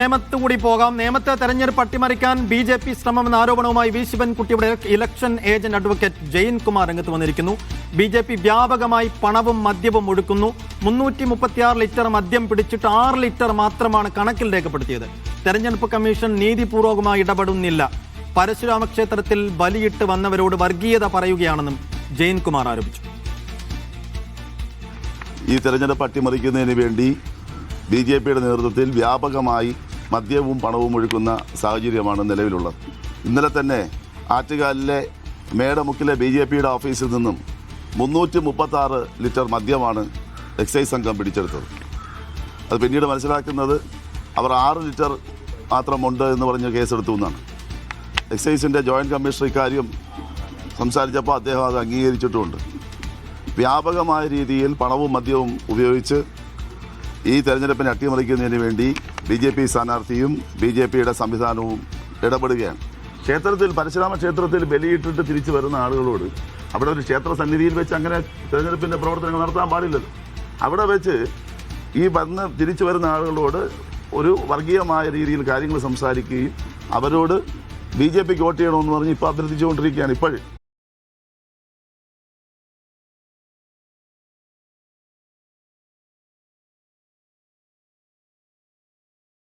നേമത്ത് കൂടി പോകാം. നേമത്തെ തെരഞ്ഞെടുപ്പ് അട്ടിമറിക്കാൻ ബി.ജെ.പി. ശ്രമമെന്ന ആരോപണവുമായി വി ശിവൻകുട്ടിയുടെ election agent advocate Jayan Kumar രംഗത്ത് വന്നിരിക്കുന്നു. ബി.ജെ.പി. വ്യാപകമായി പണവും മദ്യവും ഒഴുക്കുന്നു. 336 ലിറ്റർ മദ്യം പിടിച്ചിട്ട് 6 ലിറ്റർ മാത്രമാണ് കണക്കിൽ രേഖപ്പെടുത്തിയത്. തെരഞ്ഞെടുപ്പ് കമ്മീഷൻ നീതിപൂർവകമായി ഇടപെടുന്നില്ല. പരശുരാമ ക്ഷേത്രത്തിൽ ബലിയിട്ട് വന്നവരോട് വർഗീയത പറയുകയാണെന്നും ജയൻ കുമാർ ആരോപിച്ചു. ഈ തെരഞ്ഞെടുപ്പ് അട്ടിമറിക്കുന്നതിന് വേണ്ടി ബി.ജെ.പിയുടെ നേതൃത്വത്തിൽ വ്യാപകമായി മദ്യവും പണവും ഒഴുക്കുന്ന സാഹചര്യമാണ് നിലവിലുള്ളത്. ഇന്നലെ തന്നെ ആറ്റുകാലിലെ മേടമുക്കിലെ ബി.ജെ.പിയുടെ ഓഫീസിൽ നിന്നും 336 ലിറ്റർ മദ്യമാണ് എക്സൈസ് സംഘം പിടിച്ചെടുത്തത്. അത് പിന്നീട് മനസ്സിലാക്കുന്നത് അവർ 6 ലിറ്റർ മാത്രമുണ്ട് എന്ന് പറഞ്ഞ് കേസെടുത്തു എന്നാണ്. എക്സൈസിൻ്റെ ജോയിൻറ്റ് കമ്മീഷണർ ഇക്കാര്യം സംസാരിച്ചപ്പോൾ അദ്ദേഹം അത് അംഗീകരിച്ചിട്ടുമുണ്ട്. വ്യാപകമായ രീതിയിൽ പണവും മദ്യവും ഉപയോഗിച്ച് ഈ തെരഞ്ഞെടുപ്പിനെ അട്ടിമറിക്കുന്നതിന് വേണ്ടി ബി.ജെ.പി. സ്ഥാനാർത്ഥിയും ബി.ജെ.പിയുടെ സംവിധാനവും ഇടപെടുകയാണ്. ക്ഷേത്രത്തിൽ പരശുരാമ ക്ഷേത്രത്തിൽ ബലിയിട്ടിട്ട് തിരിച്ചു വരുന്ന ആളുകളോട് അവിടെ ഒരു ക്ഷേത്ര സന്നിധിയിൽ വെച്ച് അങ്ങനെ തെരഞ്ഞെടുപ്പിൻ്റെ പ്രവർത്തനങ്ങൾ നടത്താൻ പാടില്ലല്ലോ. അവിടെ വെച്ച് ഈ വന്ന് തിരിച്ചു വരുന്ന ആളുകളോട് ഒരു വർഗീയമായ രീതിയിൽ കാര്യങ്ങൾ സംസാരിക്കുകയും അവരോട് ബി.ജെ.പിക്ക് വോട്ട് ചെയ്യണമെന്ന് പറഞ്ഞ് ഇപ്പോൾ അഭ്യർത്ഥിച്ചുകൊണ്ടിരിക്കുകയാണ് ഇപ്പോഴും.